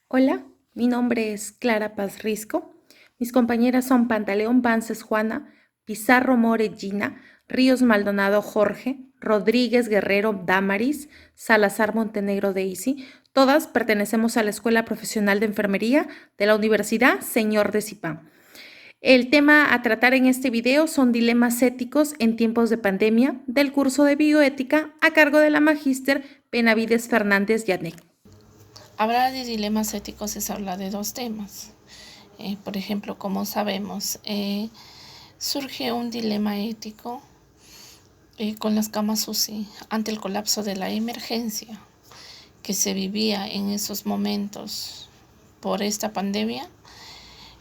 Hola, mi nombre es Clara Paz Risco. Mis compañeras son Pantaleón Vances Juana, Pizarro More Gina, Ríos Maldonado Jorge, Rodríguez Guerrero Damaris, Salazar Montenegro Daisy. Todas pertenecemos a la Escuela Profesional de Enfermería de la Universidad Señor de Zipán. El tema a tratar en este video son dilemas éticos en tiempos de pandemia del curso de bioética a cargo de la magíster Benavides Fernández Yanek. Hablar de dilemas éticos es hablar de dos temas. Por ejemplo, como sabemos, surge un dilema ético con las camas UCI ante el colapso de la emergencia que se vivía en esos momentos por esta pandemia.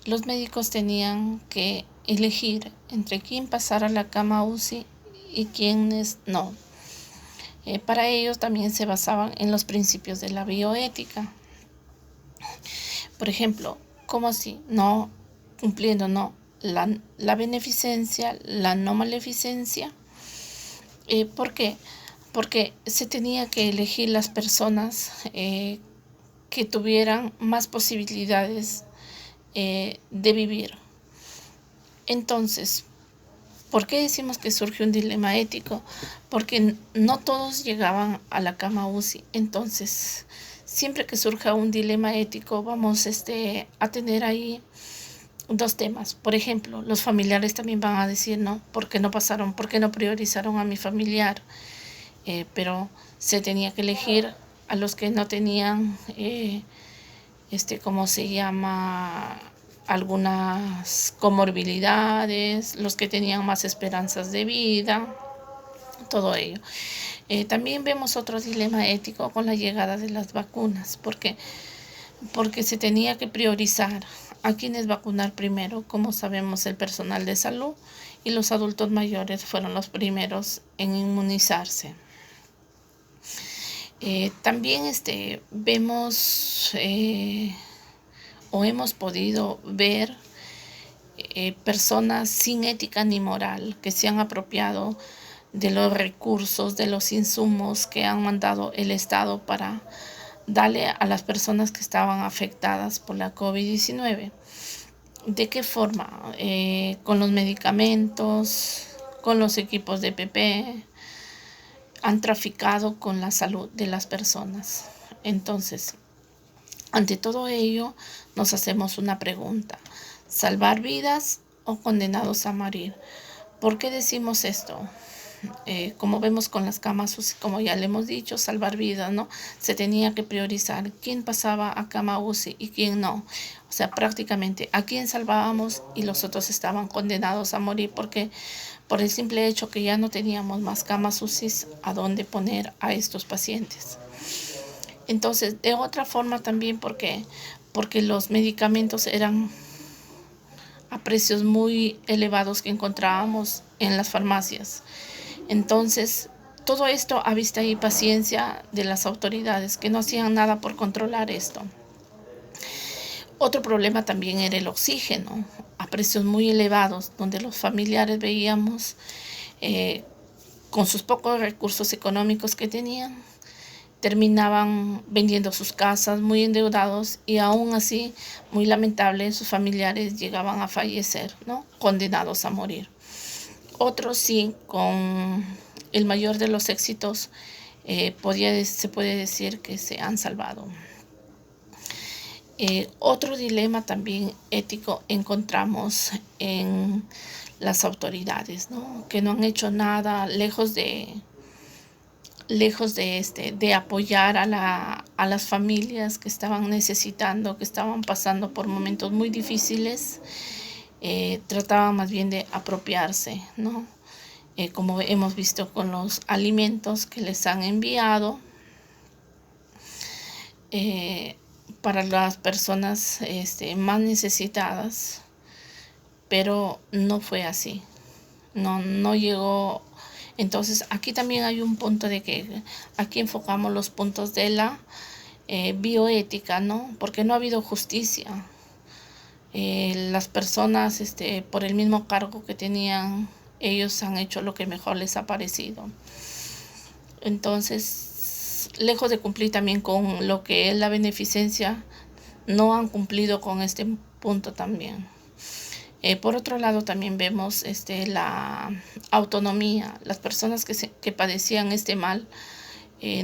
Los médicos tenían que elegir entre quién pasar a la cama UCI y quiénes no. Para ellos también se basaban en los principios de la bioética. Por ejemplo, ¿cómo así? No cumpliendo la beneficencia, la no maleficencia. ¿Por qué? Porque se tenía que elegir las personas que tuvieran más posibilidades de vivir. Entonces, ¿por qué decimos que surge un dilema ético? Porque no todos llegaban a la cama UCI. Entonces, siempre que surja un dilema ético, vamos a tener ahí dos temas. Por ejemplo, los familiares también van a decir, no, ¿por qué no pasaron? ¿Por qué no priorizaron a mi familiar? Pero se tenía que elegir a los que no tenían, ¿cómo se llama? Algunas comorbilidades, los que tenían más esperanzas de vida, todo ello. También vemos otro dilema ético con la llegada de las vacunas, porque se tenía que priorizar a quienes vacunar primero. Como sabemos, el personal de salud y los adultos mayores fueron los primeros en inmunizarse. También vemos o hemos podido ver personas sin ética ni moral que se han apropiado de los recursos, de los insumos que han mandado el Estado para darle a las personas que estaban afectadas por la COVID-19. ¿De qué forma? Con los medicamentos, con los equipos de PP, han traficado con la salud de las personas. Entonces, ante todo ello, nos hacemos una pregunta: ¿salvar vidas o condenados a morir? ¿Por qué decimos esto? Como vemos con las camas UCI, como ya le hemos dicho, salvar vidas, ¿no? Se tenía que priorizar quién pasaba a cama UCI y quién no. O sea, prácticamente a quién salvábamos y los otros estaban condenados a morir, porque por el simple hecho que ya no teníamos más camas UCI a dónde poner a estos pacientes. Entonces, de otra forma también, porque los medicamentos eran a precios muy elevados que encontrábamos en las farmacias. Entonces, todo esto a vista y paciencia de las autoridades, que no hacían nada por controlar esto. Otro problema también era el oxígeno, a precios muy elevados, donde los familiares veíamos con sus pocos recursos económicos que tenían, terminaban vendiendo sus casas muy endeudados, y aún así, muy lamentable, sus familiares llegaban a fallecer, ¿no? Condenados a morir. Otros sí, con el mayor de los éxitos, se puede decir que se han salvado. Otro dilema también ético encontramos en las autoridades, ¿no? Que no han hecho nada, lejos de apoyar a las familias que estaban necesitando, que estaban pasando por momentos muy difíciles. Trataban más bien de apropiarse, ¿no? Como hemos visto con los alimentos que les han enviado para las personas más necesitadas, pero no fue así, no llegó. Entonces aquí también hay un punto de que aquí enfocamos los puntos de la bioética, ¿no? Porque no ha habido justicia. Las personas por el mismo cargo que tenían ellos han hecho lo que mejor les ha parecido. Entonces, lejos de cumplir también con lo que es la beneficencia, no han cumplido con este punto también. Por otro lado, también vemos la autonomía. Las personas que padecían este mal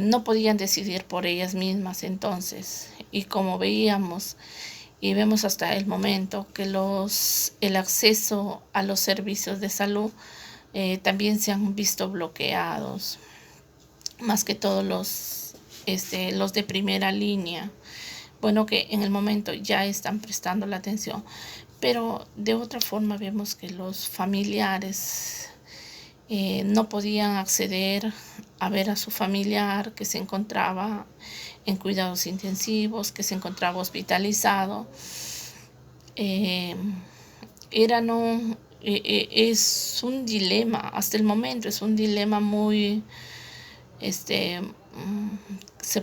no podían decidir por ellas mismas entonces. Y como veíamos y vemos hasta el momento que el acceso a los servicios de salud también se han visto bloqueados, más que todos los de primera línea. Bueno, que en el momento ya están prestando la atención, pero de otra forma vemos que los familiares no podían acceder a ver a su familiar que se encontraba en cuidados intensivos, que se encontraba hospitalizado. Es un dilema, hasta el momento es un dilema muy, se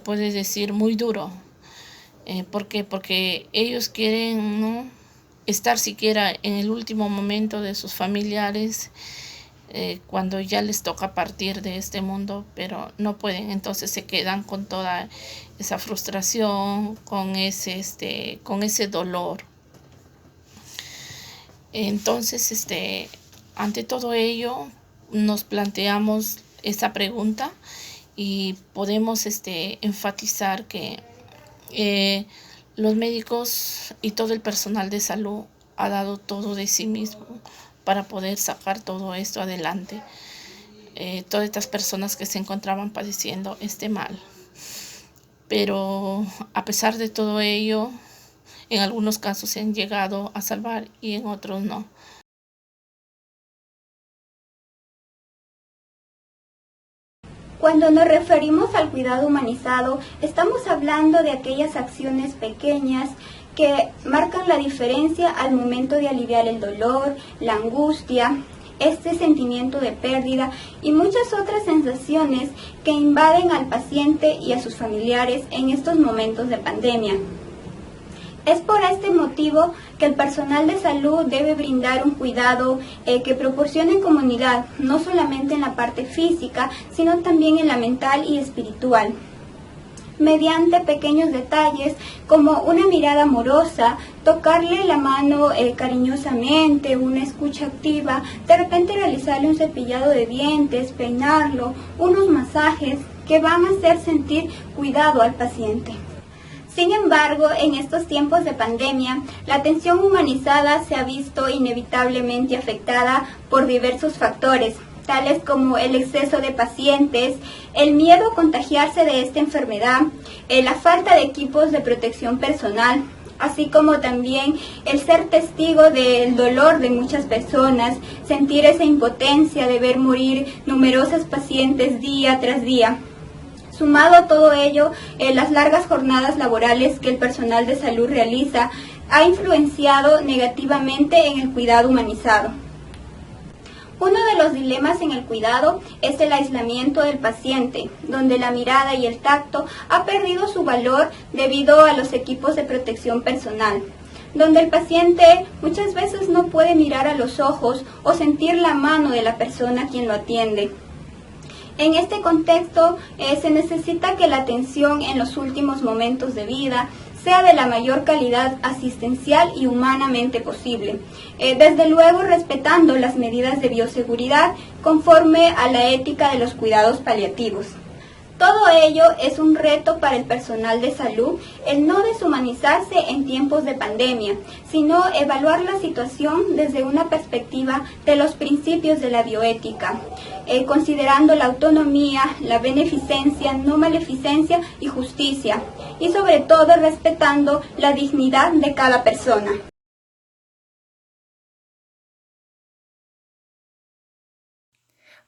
puede decir, muy duro. ¿Por qué? Porque ellos quieren, ¿no?, estar siquiera en el último momento de sus familiares, cuando ya les toca partir de este mundo, pero no pueden, entonces se quedan con toda esa frustración, con ese dolor. Entonces, ante todo ello, nos planteamos esa pregunta y podemos enfatizar que los médicos y todo el personal de salud ha dado todo de sí mismo para poder sacar todo esto adelante. Todas estas personas que se encontraban padeciendo este mal. Pero a pesar de todo ello, en algunos casos se han llegado a salvar y en otros no. Cuando nos referimos al cuidado humanizado, estamos hablando de aquellas acciones pequeñas que marcan la diferencia al momento de aliviar el dolor, la angustia, este sentimiento de pérdida y muchas otras sensaciones que invaden al paciente y a sus familiares en estos momentos de pandemia. Es por este motivo que el personal de salud debe brindar un cuidado que proporcione comunidad, no solamente en la parte física, sino también en la mental y espiritual, mediante pequeños detalles como una mirada amorosa, tocarle la mano cariñosamente, una escucha activa, de repente realizarle un cepillado de dientes, peinarlo, unos masajes que van a hacer sentir cuidado al paciente. Sin embargo, en estos tiempos de pandemia, la atención humanizada se ha visto inevitablemente afectada por diversos factores, tales como el exceso de pacientes, el miedo a contagiarse de esta enfermedad, la falta de equipos de protección personal, así como también el ser testigo del dolor de muchas personas, sentir esa impotencia de ver morir numerosos pacientes día tras día. Sumado a todo ello, las largas jornadas laborales que el personal de salud realiza ha influenciado negativamente en el cuidado humanizado. Uno de los dilemas en el cuidado es el aislamiento del paciente, donde la mirada y el tacto ha perdido su valor debido a los equipos de protección personal, donde el paciente muchas veces no puede mirar a los ojos o sentir la mano de la persona a quien lo atiende. En este contexto, se necesita que la atención en los últimos momentos de vida sea de la mayor calidad asistencial y humanamente posible, desde luego respetando las medidas de bioseguridad conforme a la ética de los cuidados paliativos. Todo ello es un reto para el personal de salud, el no deshumanizarse en tiempos de pandemia, sino evaluar la situación desde una perspectiva de los principios de la bioética, considerando la autonomía, la beneficencia, no maleficencia y justicia, y sobre todo respetando la dignidad de cada persona.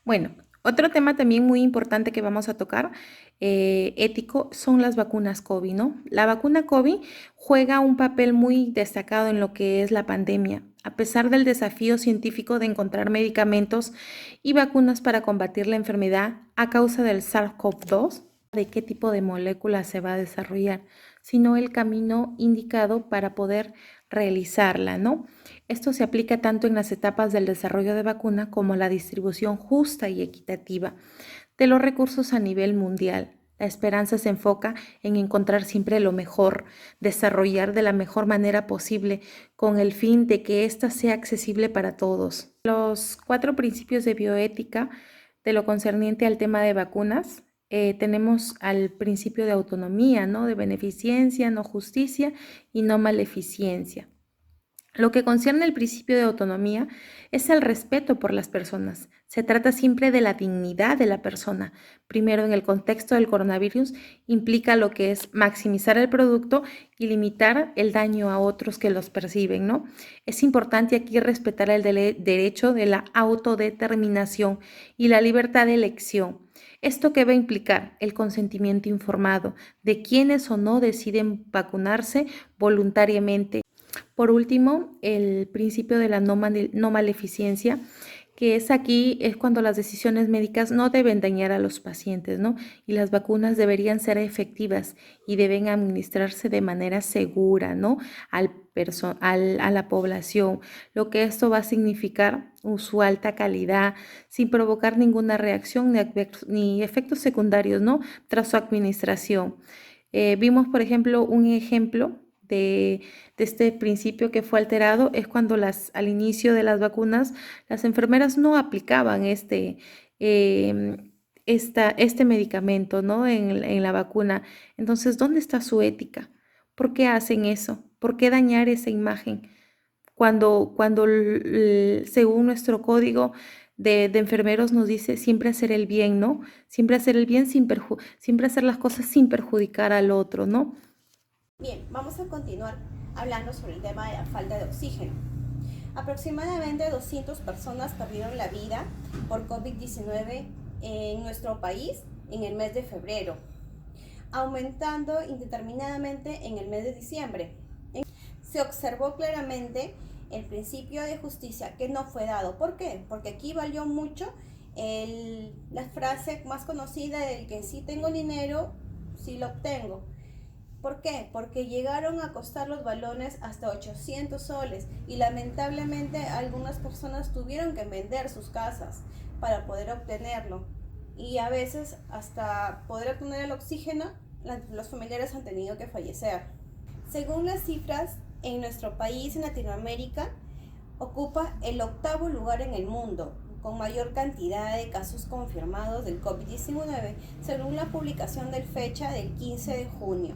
Bueno, otro tema también muy importante que vamos a tocar, ético, son las vacunas COVID, ¿no? La vacuna COVID juega un papel muy destacado en lo que es la pandemia, a pesar del desafío científico de encontrar medicamentos y vacunas para combatir la enfermedad a causa del SARS-CoV-2. ¿De qué tipo de moléculas se va a desarrollar? sino el camino indicado para poder realizarla, ¿no? Esto se aplica tanto en las etapas del desarrollo de vacuna como la distribución justa y equitativa de los recursos a nivel mundial. La esperanza se enfoca en encontrar siempre lo mejor, desarrollar de la mejor manera posible con el fin de que ésta sea accesible para todos. Los 4 principios de bioética de lo concerniente al tema de vacunas, tenemos al principio de autonomía, ¿no? De beneficencia, no justicia y no maleficencia. Lo que concierne al principio de autonomía es el respeto por las personas. Se trata siempre de la dignidad de la persona. Primero, en el contexto del coronavirus, implica lo que es maximizar el producto y limitar el daño a otros que los perciben, ¿no? Es importante aquí respetar el derecho de la autodeterminación y la libertad de elección. ¿Esto qué va a implicar? El consentimiento informado de quienes o no deciden vacunarse voluntariamente. Por último, el principio de la no maleficencia, que es cuando las decisiones médicas no deben dañar a los pacientes, ¿no? Y las vacunas deberían ser efectivas y deben administrarse de manera segura, ¿no? A la población, lo que esto va a significar su alta calidad, sin provocar ninguna reacción ni efectos secundarios, ¿no? Tras su administración. Vimos, por ejemplo, un ejemplo de este principio que fue alterado es cuando al inicio de las vacunas las enfermeras no aplicaban este medicamento, ¿no? en la vacuna. Entonces, ¿dónde está su ética? ¿Por qué hacen eso? ¿Por qué dañar esa imagen? Cuando según nuestro código de enfermeros nos dice siempre hacer el bien, ¿no? Siempre hacer el bien siempre hacer las cosas sin perjudicar al otro, ¿no? Bien, vamos a continuar hablando sobre el tema de la falta de oxígeno. Aproximadamente 200 personas perdieron la vida por COVID-19 en nuestro país en el mes de febrero, aumentando indeterminadamente en el mes de diciembre. Se observó claramente el principio de justicia que no fue dado. ¿Por qué? Porque aquí valió mucho la frase más conocida del que sí tengo dinero, sí lo obtengo. ¿Por qué? Porque llegaron a costar los balones hasta 800 soles y lamentablemente algunas personas tuvieron que vender sus casas para poder obtenerlo. Y a veces hasta poder obtener el oxígeno, los familiares han tenido que fallecer. Según las cifras, en nuestro país, en Latinoamérica, ocupa el 8º lugar en el mundo, con mayor cantidad de casos confirmados del COVID-19, según la publicación del fecha del 15 de junio.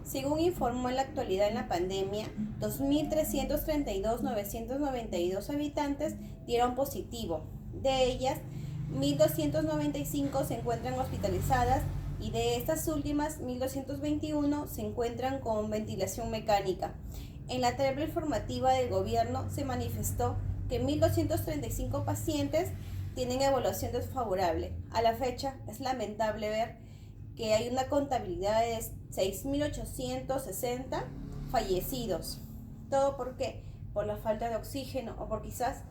Según informó en la actualidad en la pandemia, 2.332.992 habitantes dieron positivo. De ellas, 1.295 se encuentran hospitalizadas y de estas últimas, 1.221 se encuentran con ventilación mecánica. En la tabla informativa del gobierno se manifestó que 1.235 pacientes tienen evaluación desfavorable. A la fecha es lamentable ver que hay una contabilidad de 6.860 fallecidos. ¿Todo por qué? Por la falta de oxígeno o por quizás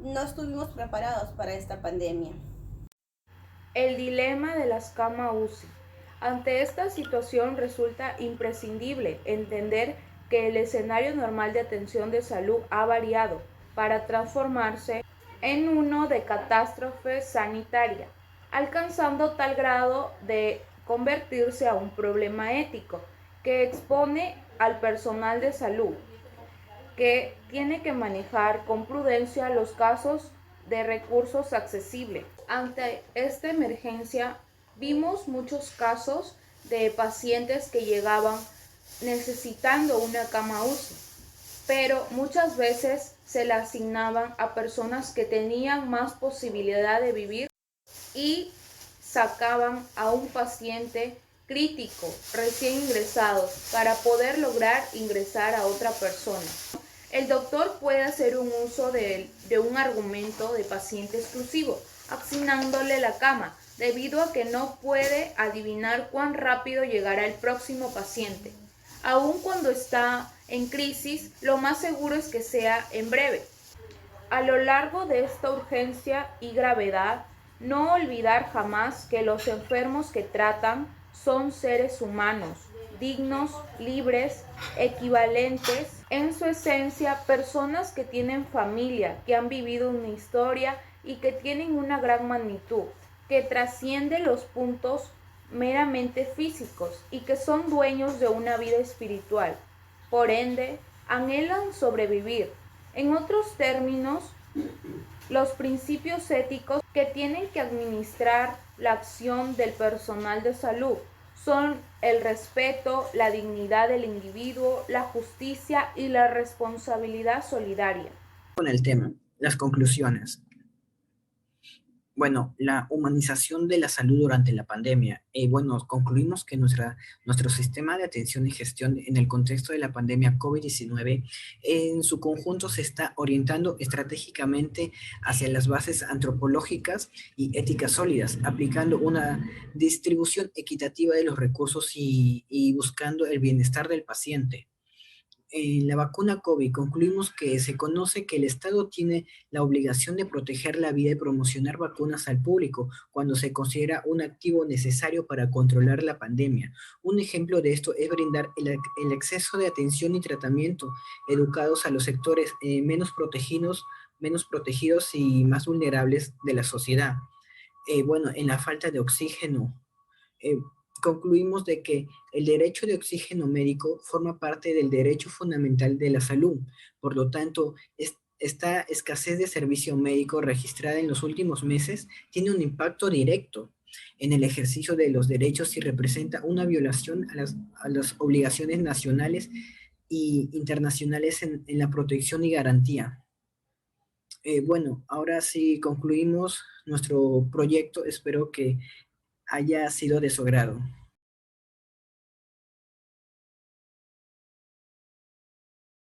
no estuvimos preparados para esta pandemia. El dilema de las camas UCI. Ante esta situación resulta imprescindible entender que el escenario normal de atención de salud ha variado para transformarse en uno de catástrofe sanitaria, alcanzando tal grado de convertirse a un problema ético que expone al personal de salud, que tiene que manejar con prudencia los casos de recursos accesibles. Ante esta emergencia, vimos muchos casos de pacientes que llegaban necesitando una cama UCI, pero muchas veces se la asignaban a personas que tenían más posibilidad de vivir y sacaban a un paciente crítico, recién ingresado, para poder lograr ingresar a otra persona. El doctor puede hacer un uso de un argumento de paciente exclusivo, asignándole la cama, debido a que no puede adivinar cuán rápido llegará el próximo paciente. Aun cuando está en crisis, lo más seguro es que sea en breve. A lo largo de esta urgencia y gravedad, no olvidar jamás que los enfermos que tratan son seres humanos, dignos, libres, equivalentes, en su esencia, personas que tienen familia, que han vivido una historia y que tienen una gran magnitud, que trasciende los puntos meramente físicos y que son dueños de una vida espiritual. Por ende, anhelan sobrevivir. En otros términos, los principios éticos que tienen que administrar la acción del personal de salud son el respeto, la dignidad del individuo, la justicia y la responsabilidad solidaria. Con el tema, las conclusiones. Bueno, la humanización de la salud durante la pandemia. Bueno, concluimos que nuestro sistema de atención y gestión en el contexto de la pandemia COVID-19 en su conjunto se está orientando estratégicamente hacia las bases antropológicas y éticas sólidas, aplicando una distribución equitativa de los recursos y buscando el bienestar del paciente. En la vacuna COVID concluimos que se conoce que el Estado tiene la obligación de proteger la vida y promocionar vacunas al público cuando se considera un activo necesario para controlar la pandemia. Un ejemplo de esto es brindar el exceso de atención y tratamiento educados a los sectores menos protegidos y más vulnerables de la sociedad. Bueno, en la falta de oxígeno. eh, Concluimos de que el derecho de oxígeno médico forma parte del derecho fundamental de la salud. Por lo tanto, esta escasez de servicio médico registrada en los últimos meses tiene un impacto directo en el ejercicio de los derechos y representa una violación a las obligaciones nacionales e internacionales en la protección y garantía. Bueno, ahora sí concluimos nuestro proyecto. Espero que haya sido de su agrado.